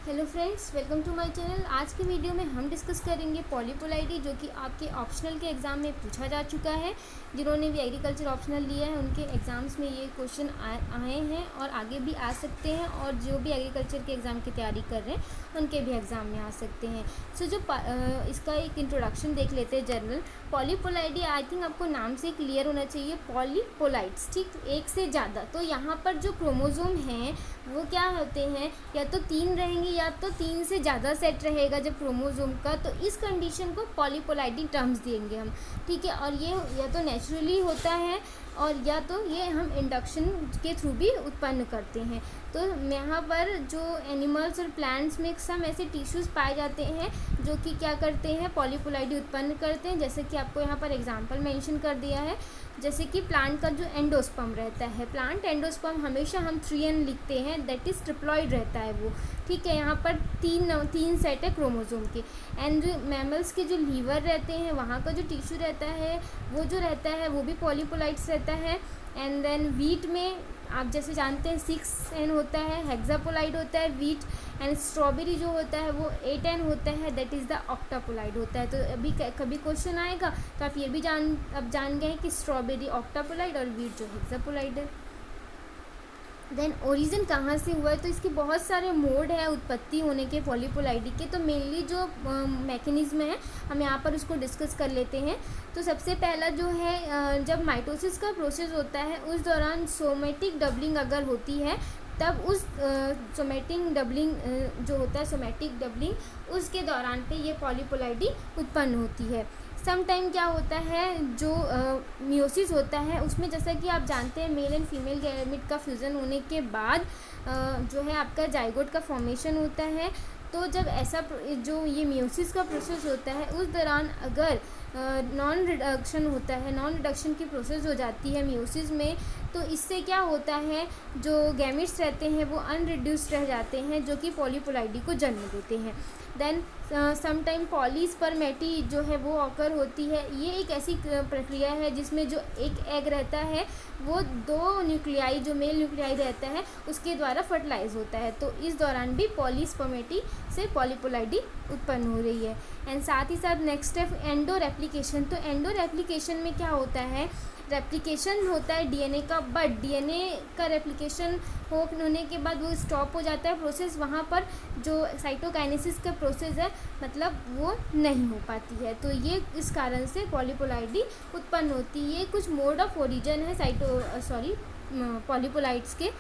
Hello friends, welcome to my channel. आज के video में हम डिस्कस करेंगे पॉलीपोलाइडी, जो कि आपके ऑप्शनल के एग्ज़ाम में पूछा जा चुका है। जिन्होंने भी एग्रीकल्चर ऑप्शनल लिया है उनके एग्ज़ाम्स में ये क्वेश्चन आए हैं और आगे भी आ सकते हैं, और जो भी एग्रीकल्चर के एग्ज़ाम की तैयारी कर रहे हैं उनके भी एग्ज़ाम में आ सकते हैं। सो इसका एक इंट्रोडक्शन देख लेते हैं। जनरल पॉलीपोलाइडी, आई थिंक आपको नाम से क्लियर होना चाहिए। पॉलीपोलाइड्स, ठीक, एक से ज़्यादा। तो यहाँ पर जो क्रोमोसोम हैं वो क्या होते हैं, या तो 3 रहेंगे या तो 3 से ज़्यादा सेट रहेगा जब क्रोमोसोम का, तो इस कंडीशन को पॉलीपोलाइडी टर्म्स देंगे हम, ठीक है। और ये या तो नेचुरली होता है और या तो ये हम इंडक्शन के थ्रू भी उत्पन्न करते हैं। तो यहाँ पर जो एनिमल्स और प्लांट्स में सम ऐसे टिश्यूज़ पाए जाते हैं जो कि क्या करते हैं, पॉलीपोलाइडी उत्पन्न करते हैं। जैसे कि आपको यहाँ पर एग्जांपल मेंशन कर दिया है, जैसे कि प्लांट का जो एंडोस्पर्म रहता है, प्लांट एंडोस्पर्म हमेशा हम 3n लिखते हैं, दैट इज़ ट्रिप्लॉइड रहता है वो, ठीक है। यहाँ पर तीन सेट है क्रोमोसोम के। एंड जो मैमल्स के जो लीवर रहते हैं वहाँ का जो टिश्यू रहता है वो जो रहता है वो भी पॉलीपोलाइड्स रहता है। एंड देन वीट में आप जैसे जानते हैं 6n होता है, हेक्सापोलाइड होता है वीट। एंड स्ट्रॉबेरी जो होता है वो 8n होता है, दैट इज़ द ऑक्टापोलाइड होता है। तो अभी कभी क्वेश्चन आएगा तो आप ये भी जान गए कि स्ट्रॉबेरी ऑक्टापोलाइड और वीट जो हेक्सापोलाइड है। देन ओरिजिन कहाँ से हुआ है, तो इसके बहुत सारे मोड है उत्पत्ति होने के पॉलीपोलाइडी के। तो मेनली जो मैकेनिज्म है हम यहाँ पर उसको डिस्कस कर लेते हैं। तो सबसे पहला जो है, जब माइटोसिस का प्रोसेस होता है उस दौरान सोमेटिक डबलिंग अगर होती है, तब उस सोमेटिक डबलिंग जो होता है, सोमेटिक डबलिंग, उसके दौरान पे ये पॉलीपोलाइडी उत्पन्न होती है। सम टाइम क्या होता है, जो मियोसिस होता है उसमें, जैसा कि आप जानते हैं मेल एंड फीमेल गैमेट का फ्यूज़न होने के बाद जो है आपका जाइगोट का फॉर्मेशन होता है। तो जब ऐसा जो ये मियोसिस का प्रोसेस होता है उस दौरान अगर नॉन रिडक्शन होता है, नॉन रिडक्शन की प्रोसेस हो जाती है मियोसिस में, तो इससे क्या होता है, जो गैमेट्स रहते हैं वो अनरिड्यूस्ड रह जाते हैं, जो कि पॉलीपोलाइडी को जन्म देते हैं। देन समटाइम पॉलीस्पर्मेटी जो है वो ऑकर होती है। ये एक ऐसी प्रक्रिया है जिसमें जो एक एग रहता है वो 2 न्यूक्लियाई, जो मेल न्यूक्लियाई रहता है उसके द्वारा फर्टिलाइज होता है। तो इस दौरान भी पॉलीस्पर्मेटी से पॉलीपोलाइडी उत्पन्न हो रही है। एंड साथ ही साथ नेक्स्ट है एंडो रेप्लिकेशन। तो एंडो रेप्लिकेशन में क्या होता है, रेप्लिकेशन होता है डीएनए का, बट डीएनए का रेप्लिकेशन होने के बाद वो स्टॉप हो जाता है प्रोसेस। वहाँ पर जो साइटोकाइनेसिस का प्रोसेस है मतलब वो नहीं हो पाती है। तो ये इस कारण से पॉलीपोलाइडी उत्पन्न होती है। ये कुछ मोड ऑफ ओरिजिन है पॉलीपोलाइड्स के।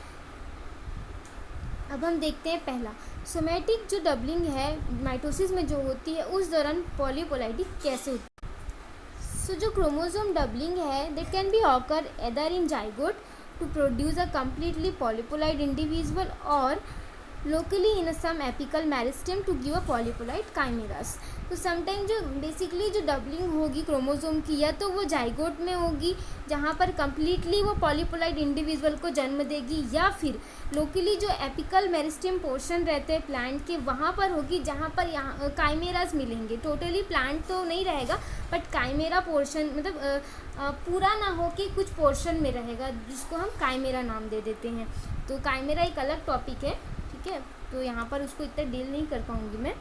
अब हम देखते हैं पहला, सोमेटिक जो डबलिंग है माइटोसिस में जो होती है उस दौरान पॉलीपोलाइडी कैसे होती है। सो जो क्रोमोसोम डबलिंग है that can be occur either in zygote to produce a completely polyploid individual और locally in some apical meristem to give a polyploid chimeras. तो समटाइम जो बेसिकली जो डबलिंग होगी क्रोमोसोम की, या तो वो जाइगोट में होगी जहाँ पर कम्प्लीटली वो पॉलीपोलाइड इंडिविजुअल को जन्म देगी, या फिर लोकली जो एपिकल मेरिस्टेम पोर्शन रहते हैं प्लांट के वहाँ पर होगी, जहाँ पर यहाँ काइमेरास मिलेंगे। टोटली प्लांट तो नहीं रहेगा बट काइमेरा पोर्शन मतलब पूरा ना हो कि कुछ पोर्शन में रहेगा, जिसको हम काइमेरा नाम दे देते हैं। तो काइमेरा एक अलग टॉपिक है, ठीक है, तो यहाँ पर उसको इतना डील नहीं कर पाऊँगी मैं।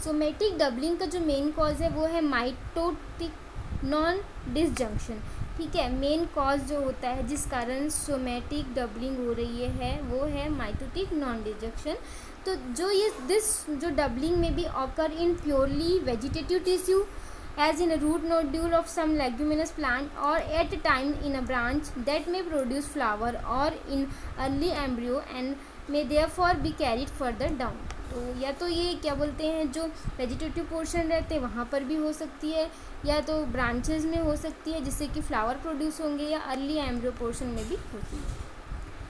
सोमेटिक डबलिंग का जो मेन कॉज है वो है माइटोटिक नॉन डिसजंक्शन, ठीक है। मेन कॉज जो होता है जिस कारण सोमेटिक डबलिंग हो रही है वो है माइटोटिक नॉन डिसजंक्शन। तो जो डबलिंग में भी occur in purely vegetative tissue as in a root nodule of some leguminous plant or at a time in a branch that may produce flower or in early embryo and may therefore be carried further down। तो या तो ये क्या बोलते हैं, जो vegetative portion रहते हैं वहाँ पर भी हो सकती है, या तो ब्रांचेस में हो सकती है जिससे कि फ्लावर प्रोड्यूस होंगे, या अर्ली एम्ब्रियो पोर्शन में भी होती है।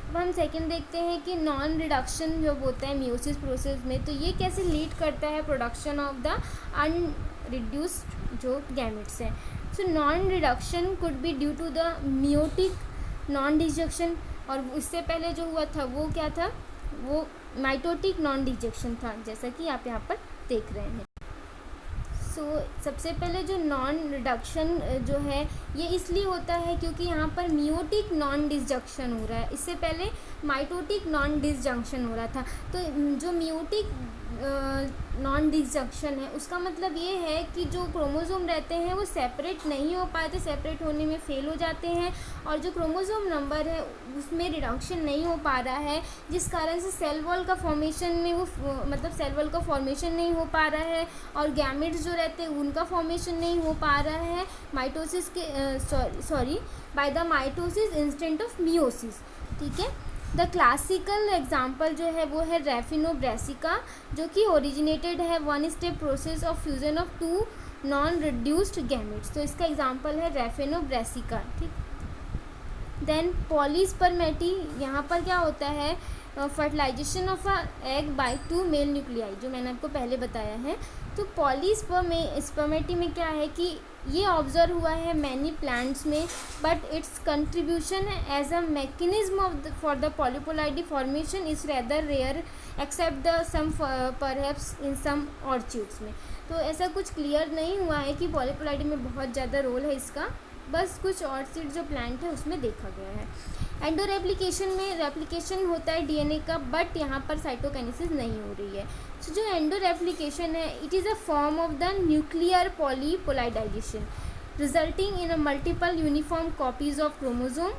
अब हम सेकंड देखते हैं कि नॉन रिडक्शन जब होता है मियोसिस प्रोसेस में, तो ये कैसे लीड करता है प्रोडक्शन ऑफ द अनरिड्यूस्ड जो गैमेट्स हैं। So non reduction could be due to the meiotic non disjunction, और इससे पहले जो हुआ था वो क्या था, वो माइटोटिक नॉन डिजेक्शन था, जैसा कि आप यहाँ पर देख रहे हैं। सबसे पहले जो नॉन रिडक्शन जो है ये इसलिए होता है क्योंकि यहाँ पर मियोटिक नॉन डिसजंक्शन हो रहा है। इससे पहले माइटोटिक नॉन डिसजंक्शन हो रहा था। तो जो मियोटिक नॉन डिसजंक्शन है उसका मतलब ये है कि जो क्रोमोसोम रहते हैं वो सेपरेट नहीं हो पाते, सेपरेट होने में फेल हो जाते हैं, और जो क्रोमोसोम नंबर है उसमें रिडक्शन नहीं हो पा रहा है, जिस कारण से सेल वॉल का फॉर्मेशन में वो मतलब सेल वॉल का फॉर्मेशन नहीं हो पा रहा है, और गैमेट्स जो रहते हैं उनका फॉर्मेशन नहीं हो पा रहा है माइटोसिस के by the mitosis instant of meiosis. ठीक है। द क्लासिकल एग्जाम्पल जो है वो है रैफिनोब्रेसिका, जो कि ओरिजिनेटेड है one step process of fusion of two non reduced gametes. तो इसका एग्जाम्पल है रैफिनोब्रेसिका। ठीक। देन पॉलीस्पर्मेटी, यहाँ पर क्या होता है, fertilization of a egg by 2 male nuclei, जो मैंने आपको पहले बताया है। तो पॉलीस्पर्मेटी में क्या है कि ये ऑब्जर्व हुआ है मैनी प्लांट्स में, but its contribution as a mechanism for the polyploidy formation is rather rare except the some perhaps in some orchids में। तो ऐसा कुछ क्लियर नहीं हुआ है कि पॉलीपोलाइडी में बहुत ज़्यादा रोल है इसका, बस कुछ ऑर्चिड जो प्लांट है उसमें देखा गया है। एंडो रेप्लिकेशन में रेप्लिकेशन होता है डीएनए का, बट यहाँ पर साइटोकाइनेसिस नहीं हो रही है। तो जो एंडो रेप्लिकेशन है it is a form of the nuclear polyploidization resulting in a multiple uniform copies of chromosome.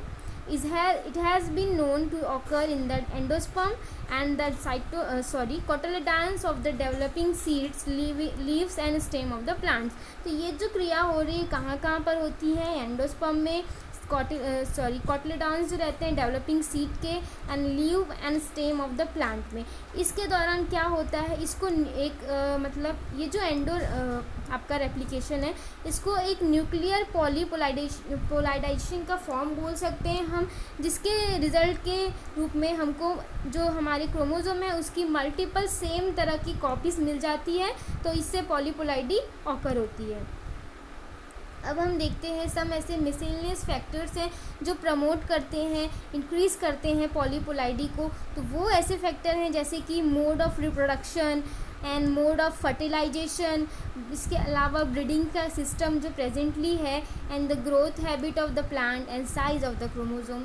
It has been known to occur in the endosperm and the cotyledons of the developing seeds, leaves and stem of the plants। तो ये जो क्रिया हो रही है कहाँ कहाँ पर होती है, एंडोस्पर्म में, कॉटिलेडॉन्स जो रहते हैं डेवलपिंग सीड के, and leave and stem of the plant में। इसके दौरान क्या होता है, इसको एक मतलब ये जो आपका रेप्लिकेशन है इसको एक न्यूक्लियर पॉलीपोलाइडाइजेशन का फॉर्म बोल सकते हैं हम, जिसके रिजल्ट के रूप में हमको जो हमारे क्रोमोसोम है उसकी मल्टीपल सेम तरह की कॉपीज़ मिल जाती है, तो इससे पॉलीपोलाइडी ऑकर होती है। अब हम देखते हैं सम ऐसे मिसलेनियस फैक्टर्स हैं जो प्रमोट करते हैं, इंक्रीज़ करते हैं पॉलीपोलाइडी को। तो वो ऐसे फैक्टर हैं जैसे कि mode of reproduction and mode of fertilization, इसके अलावा ब्रीडिंग का सिस्टम जो प्रेजेंटली है, and the growth habit of the plant and size of the chromosome,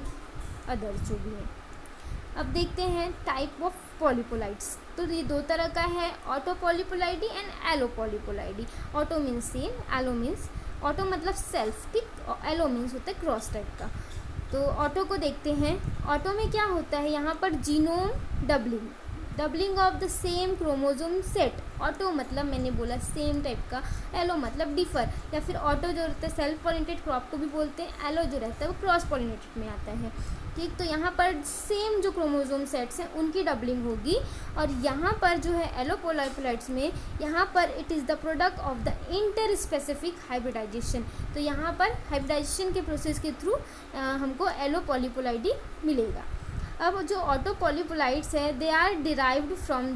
others जो भी है। अब देखते हैं टाइप ऑफ पॉलीपोलाइड्स। तो ये दो तरह का है, auto polyploidy and allo polyploidy. Auto means same, allo means, auto मतलब सेल्फ, ठीक, और एलो मीन्स होता है क्रॉस टाइप का। तो ऑटो को देखते हैं। ऑटो में क्या होता है, यहाँ पर genome doubling of the same chromosome set. Auto मतलब मैंने बोला सेम टाइप का, एलो मतलब डिफर, या फिर ऑटो जो रहता है सेल्फ पॉलिनेटेड क्रॉप को भी बोलते हैं, एलो जो रहता है वो क्रॉस पॉलिनेटेड में आता है। ठीक, तो यहाँ पर सेम जो क्रोमोसोम सेट्स हैं उनकी डबलिंग होगी, और यहाँ पर जो है एलो पॉलीपोलाइड्स में, यहाँ पर it is the product of the interspecific hybridization. तो यहाँ पर हाइब्रिडाइजेशन के प्रोसेस के थ्रू हमको एलो पॉलीपोलाइडी मिलेगा। अब जो ऑटो पॉलीपोलाइड्स है they are derived from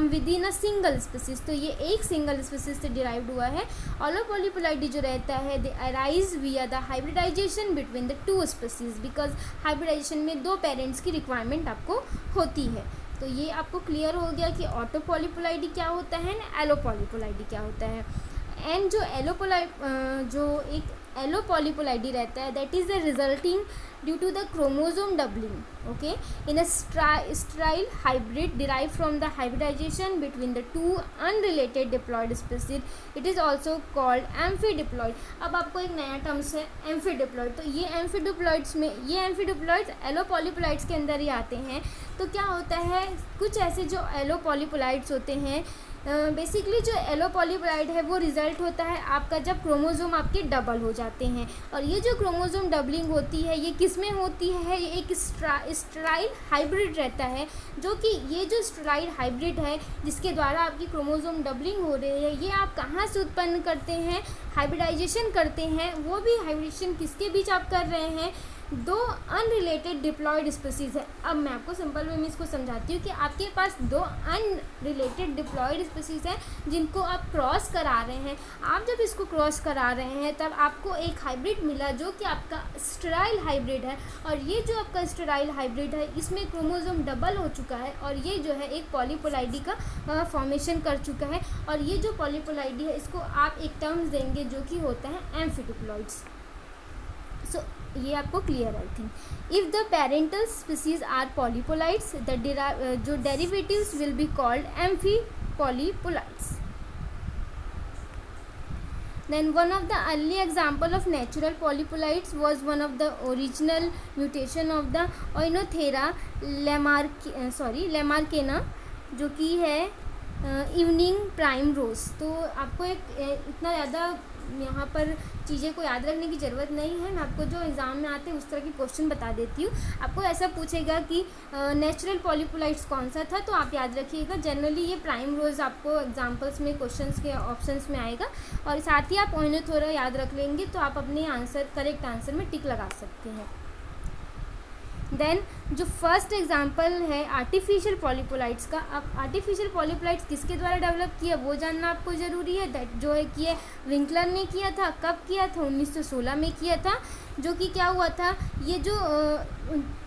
within a single species. तो ये एक सिंगल स्पीसीज से डिराइव्ड हुआ है। ऑलो पॉलीपोलाइडी जो रहता है they arise via the hybridization between the two species, because hybridization में दो पेरेंट्स की रिक्वायरमेंट आपको होती है। तो ये आपको क्लियर हो गया कि ऑटो पॉलीपोलाइडी क्या होता है ना एलो पॉलीपोलाइडी क्या होता है। एंड जो एलो पॉलीपोलाइडी रहता है that is the resulting due to the chromosome doubling, okay, in a sterile hybrid derive from the hybridization between the two unrelated diploid species. It is also called amphidiploid. अब आपको एक नया terms है एम्फीडिप्लॉयड। तो ये एम्फीडिप्लॉयड्स yellow पॉलीपोलाइड्स के अंदर ही आते हैं। तो क्या होता है, कुछ ऐसे जो एलो पॉलीपोलाइड्स होते हैं, बेसिकली जो एलो पॉलीपोलाइड है वो रिजल्ट होता है आपका जब क्रोमोसोम आपके डबल हो जाते हैं। और ये जो क्रोमोसोम डबलिंग होती है ये किस में होती है, ये एक स्टेराइल हाइब्रिड रहता है, जो कि ये जो स्टेराइल हाइब्रिड है जिसके द्वारा आपकी क्रोमोसोम डबलिंग हो रही है, ये आप कहाँ से उत्पन्न करते हैं, हाइब्रिडाइजेशन करते हैं। वो भी हाइब्रिडेशन किसके बीच आप कर रहे हैं, दो अनरिलेटेड डिप्लॉयड स्पीसीज है। अब मैं आपको सिंपल वे में इसको समझाती हूँ कि आपके पास दो अनरिलेटेड डिप्लॉयड स्पीसीज हैं जिनको आप क्रॉस करा रहे हैं। आप जब इसको क्रॉस करा रहे हैं तब आपको एक हाइब्रिड मिला जो कि आपका स्टेराइल हाइब्रिड है, और ये जो आपका स्टेराइल हाइब्रिड है इसमें क्रोमोसोम डबल हो चुका है, और ये जो है एक पॉलीपोलाइडी का फॉर्मेशन कर चुका है। और ये जो पॉलीपोलाइडी है इसको आप एक टर्म्स देंगे जो कि होता है एम्फीडिप्लॉइड्स। सो ये आपको clear I think. If the parental species are polyploids जो derivatives will be called amphipolyploids. Then one of the early example of natural polypolites was one of the original mutation of the Oinothera lamarcana जो कि है evening prime रोज. तो आपको इतना ज़्यादा यहाँ पर चीज़ें को याद रखने की ज़रूरत नहीं है. मैं आपको जो एग्ज़ाम में आते हैं उस तरह की क्वेश्चन बता देती हूँ. आपको ऐसा पूछेगा कि नेचुरल पॉलीपोलाइट्स कौन सा था, तो आप याद रखिएगा जनरली ये प्राइम रोज आपको एग्जाम्पल्स में क्वेश्चंस के ऑप्शंस में आएगा. और साथ ही आप ओइनोथेरा याद रख लेंगे तो आप अपने करेक्ट आंसर में टिक लगा सकते हैं. देन जो फर्स्ट एग्जांपल है आर्टिफिशियल पॉलीपोलाइट्स का. अब आर्टिफिशियल पॉलीपोलाइट्स किसके द्वारा डेवलप किया वो जानना आपको ज़रूरी है. दैट जो है कि विंकलर ने किया था. कब किया था? 1916 में किया था. जो कि क्या हुआ था, ये जो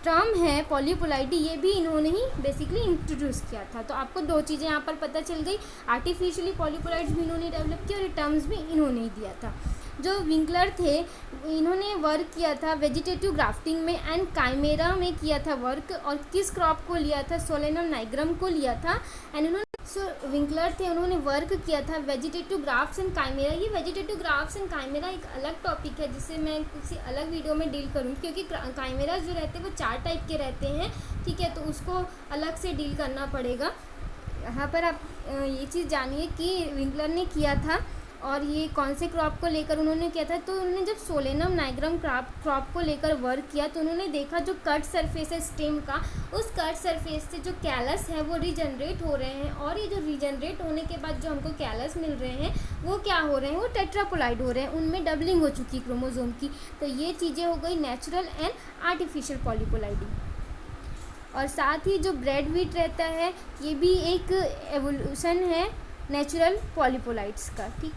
टर्म है पॉलीपोलाइटी ये भी इन्होंने ही बेसिकली इंट्रोड्यूस किया था. तो आपको दो चीज़ें यहाँ पर पता चल गई. आर्टिफिशियली पॉलीपोलाइट्स भी इन्होंने डेवलप किया और ये टर्म्स भी इन्होंने ही दिया था. जो विंकलर थे इन्होंने वर्क किया था वेजिटेटिव ग्राफ्टिंग में एंड काइमेरा में किया था वर्क. और किस क्रॉप को लिया था? सोलेनम नाइग्रम को लिया था. एंड उन्होंने विंकलर थे उन्होंने वर्क किया था वेजिटेटिव ग्राफ्ट्स एंड काइमेरा. ये वेजिटेटिव ग्राफ्ट्स एंड काइमेरा एक अलग टॉपिक है जिसे मैं किसी अलग वीडियो में डील करूँगी क्योंकि काइमेरा जो रहते हैं वो 4 टाइप के रहते हैं. ठीक है, तो उसको अलग से डील करना पड़ेगा. यहाँ पर आप ये चीज़ जानिए कि विंकलर ने किया था और ये कौन से क्रॉप को लेकर उन्होंने किया था. तो उन्होंने जब सोलेनम नाइग्रम क्रॉप को लेकर वर्क किया तो उन्होंने देखा जो कट सरफेस है स्टेम का, उस कट सरफेस से जो कैलस है वो रीजनरेट हो रहे हैं. और ये जो रीजनरेट होने के बाद जो हमको कैलस मिल रहे हैं वो क्या हो रहे हैं? वो टेट्रापोलाइड हो रहे हैं. उनमें डबलिंग हो चुकी क्रोमोसोम की. तो ये चीज़ें हो गई नेचुरल एंड आर्टिफिशियल पॉलीपोलाइडी. और साथ ही जो ब्रेड वीट रहता है ये भी एक एवोल्यूशन है नेचुरल पॉलीपोलाइट्स का. ठीक,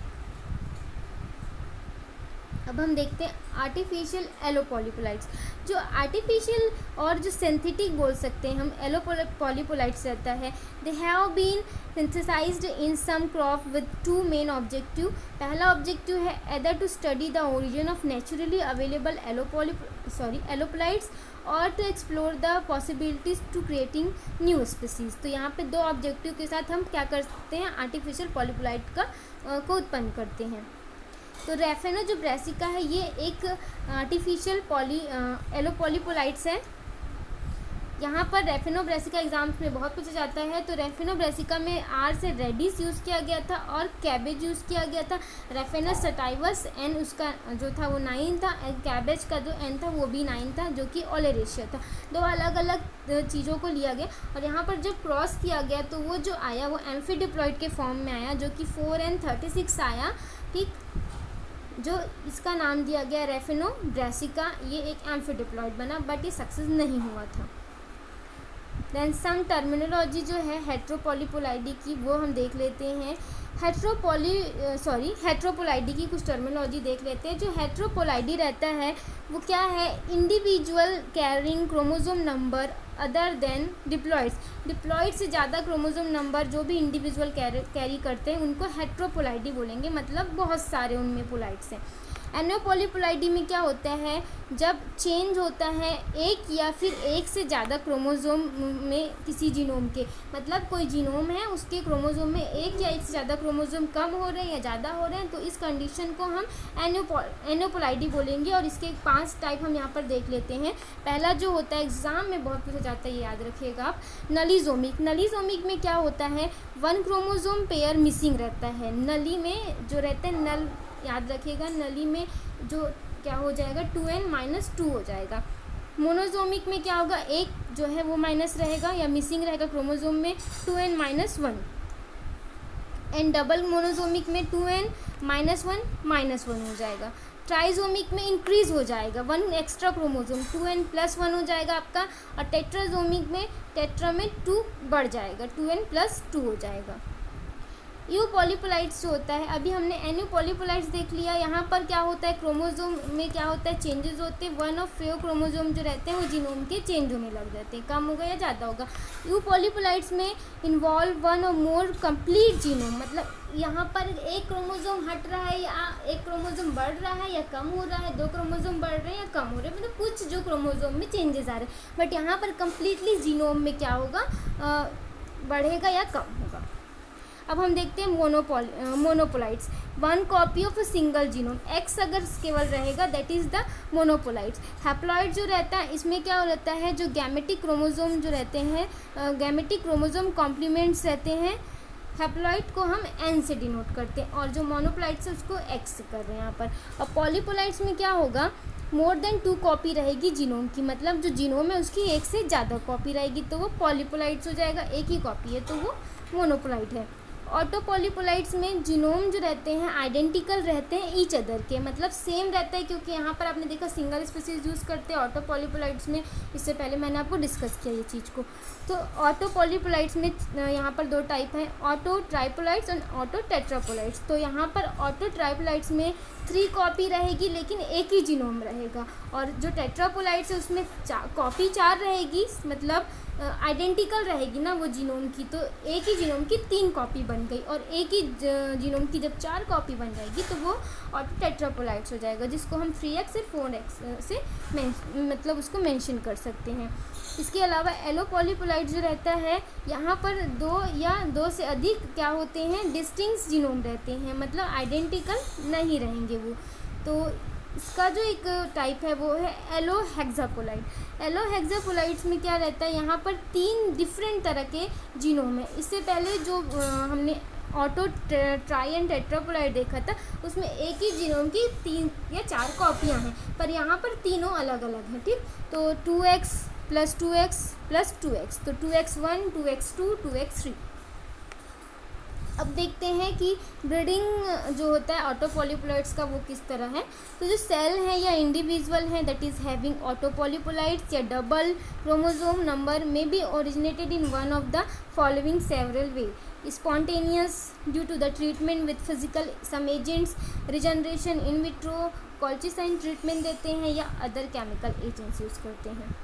अब हम देखते हैं आर्टिफिशियल एलोपॉलीपोलाइट्स. जो आर्टिफिशियल और जो सिंथेटिक बोल सकते हैं हम एलोपॉलीपोलाइट्स रहता है. They have been synthesized in some crop with 2 main objective. पहला ऑब्जेक्टिव है either to study the origin of naturally available allopolyploids और to explore the possibilities to creating new species. तो यहाँ पे 2 ऑब्जेक्टिव के साथ हम क्या करते हैं? आर्टिफिशियल पॉलीपोलाइट को उत्पन्न करते हैं. तो रेफेनो जो ब्रेसिका है ये एक आर्टिफिशियल एलोपॉलीपोलाइट्स है. यहाँ पर रेफेनो ब्रेसिका एग्जाम्स में बहुत पूछा जाता है. तो रेफेनो ब्रेसिका में आर से रेडिस यूज़ किया गया था और कैबेज यूज़ किया गया था. रेफेनस सटाइवस एन उसका जो था वो 9 था. कैबेज का जो एन था वो भी 9 था जो कि ओलेरेशिया था. 2 अलग अलग चीज़ों को लिया गया और यहाँ पर जब क्रॉस किया गया तो वो जो आया वो एम्फीडिप्लॉइड के फॉर्म में आया जो कि 4N36 आया. ठीक, जो इसका नाम दिया गया रेफेनो ब्रेसिका. ये एक एम्फीडिप्लॉइड बना बट ये सक्सेस नहीं हुआ था. देन सम टर्मिनोलॉजी जो है हेट्रोपॉलीपोलाइडी की वो हम देख लेते हैं. हेट्रोपोलाइडी की कुछ टर्मिनोलॉजी देख लेते हैं. जो हेट्रोपोलाइडी रहता है वो क्या है? Individual carrying chromosome number other than diploids. Diploid से ज़्यादा क्रोमोसोम नंबर जो भी इंडिविजुअल कैरी करते हैं उनको हेट्रोपोलाइडी बोलेंगे. मतलब बहुत सारे उनमें पोलाइड्स हैं. एनोपॉलीपोलाइडी में क्या होता है? जब चेंज होता है एक या फिर एक से ज़्यादा क्रोमोसोम में किसी जीनोम के, मतलब कोई जीनोम है उसके क्रोमोसोम में एक या एक से ज़्यादा क्रोमोसोम कम हो रहे हैं या ज़्यादा हो रहे हैं, तो इस कंडीशन को हम एनोपोलाइडी बोलेंगे. और इसके 5 टाइप हम यहाँ पर देख लेते हैं. पहला जो होता है एग्ज़ाम में बहुत पूछा जाता है, ये याद रखिएगा आप, नलीजोमिक. नलीजोमिक में क्या होता है? 1 क्रोमोसोम पेयर मिसिंग रहता है. नली में जो रहते हैं, नल याद रखिएगा, नली में जो क्या हो जाएगा 2N-2 हो जाएगा. मोनोजोमिक में क्या होगा? एक जो है वो माइनस रहेगा या मिसिंग रहेगा क्रोमोसोम में 2N-1. एंड डबल मोनोजोमिक में 2N-1 हो जाएगा. ट्राइजोमिक में इंक्रीज हो जाएगा 1 एक्स्ट्रा क्रोमोसोम 2N+1 हो जाएगा आपका. और टेट्राजोमिक में टेट्रा में 2 बढ़ जाएगा 2N+2 हो जाएगा. यू पॉलीपोलाइट्स जो होता है, अभी हमने एन पॉलीपोलाइट्स देख लिया। यहाँ पर क्या होता है, क्रोमोजोम में क्या होता है, चेंजेस होते हैं। वन ऑफ फेव क्रोमोजोम जो रहते हैं वो जीनोम के चेंज होने लग जाते हैं, कम होगा या ज़्यादा होगा। यू पॉलीपोलाइट्स में इन्वॉल्व वन और मोर कंप्लीट जीनोम, मतलब यहाँ पर एक क्रोमोजोम हट रहा है या एक क्रोमोजोम बढ़ रहा है या कम हो रहा है, दो क्रोमोजोम बढ़ रहे हैं या कम हो रहे हैं, मतलब कुछ जो क्रोमोजोम में चेंजेस आ रहे हैं। बट यहाँ पर कम्प्लीटली जीनोम में क्या होगा, बढ़ेगा या कम होगा। अब हम देखते हैं monoploids. One copy of a single genome, X अगर केवल रहेगा that is the monoploids. Haploid जो रहता है इसमें क्या रहता है, जो गैमेटिक क्रोमोजोम जो रहते हैं, गैमेटिक क्रोमोजोम कॉम्प्लीमेंट्स रहते हैं, हैप्लॉइड को हम एन से डिनोट करते हैं, और जो मोनोपोलाइट्स है उसको एक्स से कर रहे हैं यहाँ पर। और पॉलीपोलाइट्स में क्या होगा, मोर देन 2 कॉपी रहेगी जीनोम की, मतलब जो जीनोम है उसकी एक से ज़्यादा कॉपी रहेगी तो वो पॉलीपोलाइट्स हो जाएगा। एक ही कॉपी है तो वो मोनोपोलाइट है। ऑटो पॉलीपोलाइट्स में जीनोम जो रहते हैं आइडेंटिकल रहते हैं ईच अदर के, मतलब सेम रहता है, क्योंकि यहाँ पर आपने देखा सिंगल स्पीसीज यूज़ करते हैं ऑटो पॉलीपोलाइट्स में। इससे पहले मैंने आपको डिस्कस किया ये चीज़ को। तो ऑटो पॉलीपोलाइट्स में यहाँ पर 2 टाइप हैं, ऑटो ट्राइपोलाइट्स और ऑटो टेट्रापोलाइट्स। तो यहाँ पर ऑटो ट्राइपोलाइट्स में 3 कॉपी रहेगी लेकिन एक ही जीनोम रहेगा, और जो टेट्रापोलाइट्स है उसमें कॉपी 4 रहेगी, मतलब आइडेंटिकल रहेगी ना वो जीनोम की, तो एक ही जीनोम की 3 कॉपी बन गई, और एक ही जीनोम की जब 4 कॉपी बन जाएगी तो वो ऑटो टेट्रापोलाइट्स हो जाएगा, जिसको हम 3x से 4x से मतलब उसको मेंशन कर सकते हैं। इसके अलावा एलो पॉलीपोलाइट जो रहता है, यहाँ पर 2 या 2 से अधिक क्या होते हैं, डिस्टिंक्ट जीनोम रहते हैं, मतलब आइडेंटिकल नहीं रहेंगे वो। तो इसका जो एक टाइप है वो है एलो हेक्सापोलाइट। एलो हेक्सापोलाइट्स में क्या रहता है, यहाँ पर 3 डिफरेंट तरह के जीनोम है। इससे पहले जो हमने ऑटो ट्राई एंड टेट्रापोलाइट देखा था उसमें एक ही जीनोम की 3 या 4 कॉपियाँ हैं, पर यहाँ पर तीनों अलग अलग हैं, ठीक। तो 2x + 2x + 2x, तो 2x1 2x2 2x3। अब देखते हैं कि ब्रीडिंग जो होता है ऑटो पॉलीपोलाइट्स का वो किस तरह है। तो जो सेल है या इंडिविजुअल है that is having autopolyploids या डबल क्रोमोसोम नंबर में be originated in one of the following several way, spontaneous due to the treatment with physical some agents, regeneration in vitro, colchicine treatment देते हैं या other chemical agents use करते हैं।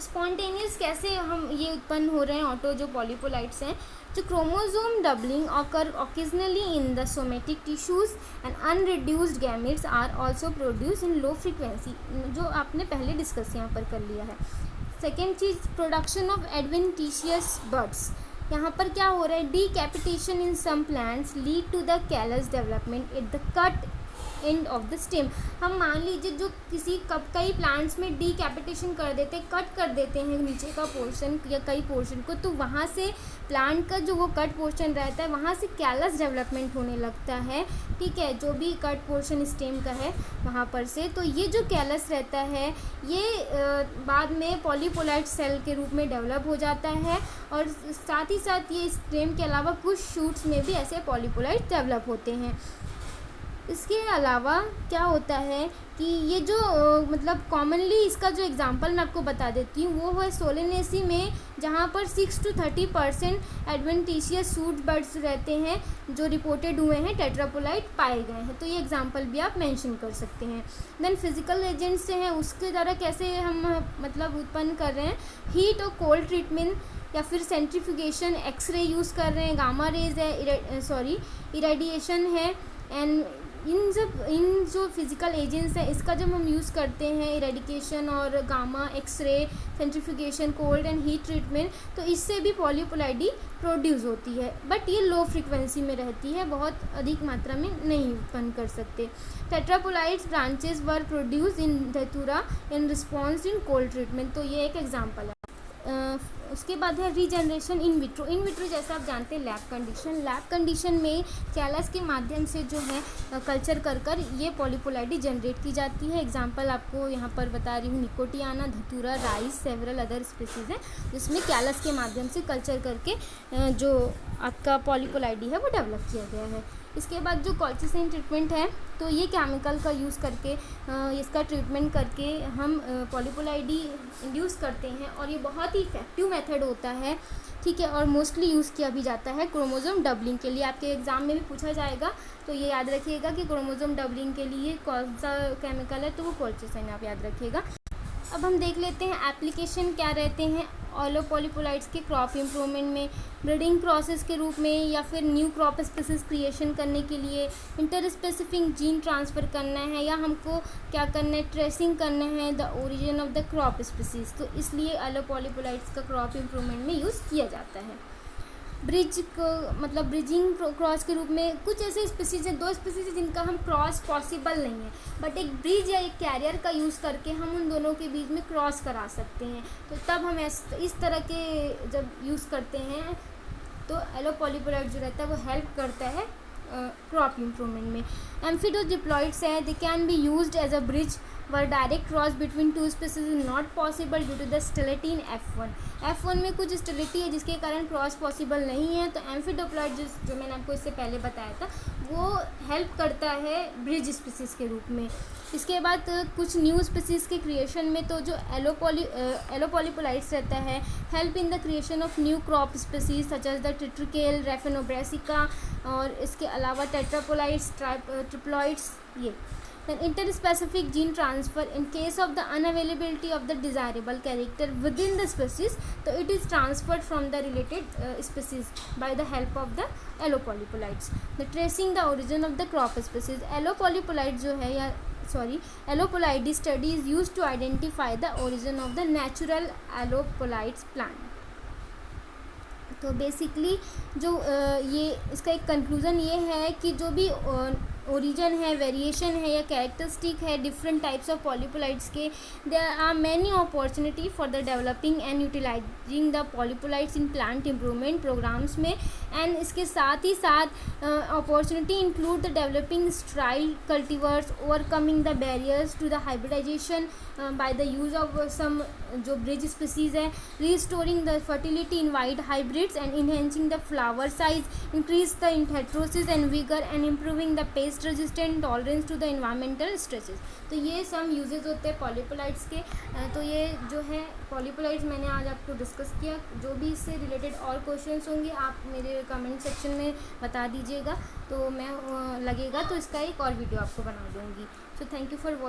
Spontaneous कैसे हम ये उत्पन्न हो रहे हैं ऑटो जो पॉलीपोलाइट्स हैं, जो chromosome doubling occur occasionally in the somatic tissues and unreduced gametes are also produce in low frequency, जो आपने पहले डिस्कस यहाँ पर कर लिया है। सेकेंड चीज़, प्रोडक्शन ऑफ एडवेंटिशियस बड्स, यहाँ पर क्या हो रहा है, decapitation in some plants lead to the callus development at the cut end of the stem. हम मान लीजिए जो कई प्लांट्स में डीकैपिटेशन कर देते हैं, कट कर देते हैं नीचे का पोर्शन या कई पोर्शन को, तो वहाँ से प्लांट का जो वो कट पोर्शन रहता है वहाँ से कैलस डेवलपमेंट होने लगता है, ठीक है, जो भी कट पोर्शन स्टेम का है वहाँ पर से। तो ये जो कैलस रहता है ये बाद में पॉलीपोलाइट सेल के रूप में डेवलप हो जाता है, और साथ ही साथ ये स्टेम के अलावा कुछ शूट्स में भी ऐसे पॉलीपोलाइट डेवलप होते हैं। इसके अलावा क्या होता है कि ये जो मतलब कॉमनली इसका जो एग्जांपल मैं आपको बता देती हूँ वो है सोलेनेसी में, जहाँ पर 6 to 30% एडवेंटिशियस सूट बर्ड्स रहते हैं जो रिपोर्टेड हुए हैं, टेट्रापोलाइट पाए गए हैं। तो ये एग्जांपल भी आप मेंशन कर सकते हैं। देन फिजिकल एजेंट्स से हैं उसके द्वारा कैसे हम मतलब उत्पन्न कर रहे हैं, हीट और कोल्ड ट्रीटमेंट या फिर सेंट्रीफ्यूगेशन, एक्सरे यूज़ कर रहे हैं, गामा रेज है, इरेडिएशन है, एंड इन जो फिज़िकल एजेंट्स हैं इसका जब हम यूज़ करते हैं इरेडिकेशन और gamma, x ray, centrifugation, cold and heat treatment, तो इससे भी पॉलीपोलाइडी प्रोड्यूस होती है, बट ये लो फ्रीक्वेंसी में रहती है, बहुत अधिक मात्रा में नहीं उत्पन्न कर सकते। टेट्रापोलाइट्स ब्रांचेस वर प्रोड्यूस इन धतूरा in response in cold treatment, तो ये एक एग्जाम्पल है। उसके बाद है regeneration in vitro. In vitro जैसे आप जानते हैं लैब कंडीशन में कैलस के माध्यम से जो है कल्चर कर ये पॉलीपोलाइडी जनरेट की जाती है। एग्जांपल आपको यहाँ पर बता रही हूँ, निकोटियाना, धतूरा, राइस, सेवरल अदर स्पीसीज़ हैं जिसमें कैलस के माध्यम से कल्चर करके जो आपका पॉलीपोलाइडी है वो डेवलप किया गया है। इसके बाद जो कॉल्चिसाइन ट्रीटमेंट है, तो ये केमिकल का यूज़ करके इसका ट्रीटमेंट करके हम पॉलीपोलाइडी इंड्यूस करते हैं, और ये बहुत ही इफेक्टिव मेथड होता है, ठीक है। और मोस्टली यूज़ किया भी जाता है क्रोमोसोम डबलिंग के लिए। आपके एग्ज़ाम में भी पूछा जाएगा, तो ये याद रखिएगा कि क्रोमोसोम डबलिंग के लिए कौन सा केमिकल है, तो वो कॉल्चिसाइन आप याद रखिएगा। अब हम देख लेते हैं एप्लीकेशन क्या रहते हैं ऑलोपॉलीपोलाइड्स के क्रॉप इम्प्रूवमेंट में, ब्रीडिंग प्रोसेस के रूप में, या फिर न्यू क्रॉप स्पीसीज क्रिएशन करने के लिए, इंटर स्पेसिफिक जीन ट्रांसफ़र करना है, या हमको क्या करना है, ट्रेसिंग करना है the origin of the crop species. तो इसलिए ऑलोपॉलीपोलाइड्स का क्रॉप इम्प्रूवमेंट में यूज़ किया जाता है। ब्रिज को मतलब ब्रिजिंग क्रॉस के रूप में कुछ ऐसे स्पीसीज हैं, 2 स्पीसीज हैं जिनका हम क्रॉस पॉसिबल नहीं है, बट एक ब्रिज या एक कैरियर का यूज़ करके हम उन दोनों के बीच में क्रॉस करा सकते हैं। तो तब हम इस तरह के जब यूज़ करते हैं तो ऑलोपॉलीपोलाइड जो रहता है वो हेल्प करता है क्रॉप इम्प्रूवमेंट में। एम्फिडोस डिप्लॉइड्स है, they can be used as a bridge where direct cross between 2 species is not possible due to the sterility in F1 में कुछ स्टेलिटी है जिसके कारण क्रॉस पॉसिबल नहीं है। तो एम्फिडोप्लॉइड जो मैंने आपको इससे पहले बताया था वो हेल्प करता है ब्रिज स्पीसीज के रूप में। इसके बाद कुछ न्यू स्पीसीज के क्रिएशन में तो जो ऑलोपॉलीपोलाइड्स रहता है help in the creation of new crop species such as the triticale, raphanobrassica, और इसके अलावा टेट्रापोलाइड्स, ट्रिप्लॉइड्स। ये then interspecific gene transfer in case of the unavailability of the desirable character within the species, so it is transferred from the related species by the help of the allopolypolites. The tracing the origin of the crop species, allopolypolite जो है या allopolyte study is used to identify the origin of the natural allopolites plant. तो basically जो ये इसका एक conclusion ये है कि जो भी ओरिजिन है, वेरिएशन है या कैरेक्टरिस्टिक है डिफरेंट टाइप्स ऑफ पॉलीपोलाइड्स के, there are many opportunity for the developing and utilizing the polyploids in plant improvement programs में। एंड इसके साथ ही साथ opportunity include the developing sterile cultivars, overcoming the barriers to the hybridization by the use of some जो bridge species है, restoring the fertility in wide hybrids and enhancing the flower size, increase the heterosis and vigour and improving the pest resistant tolerance to the environmental stresses. तो ये सम uses होते हैं पॉलीपोलाइड्स के। तो ये जो है पॉलीपोलाइड्स मैंने आज आपको डिस्कस किया। जो भी इससे रिलेटेड और क्वेश्चंस होंगे आप मेरे कमेंट सेक्शन में बता दीजिएगा, तो मैं लगेगा तो इसका एक और वीडियो आपको बना दूँगी। So thank you for watching.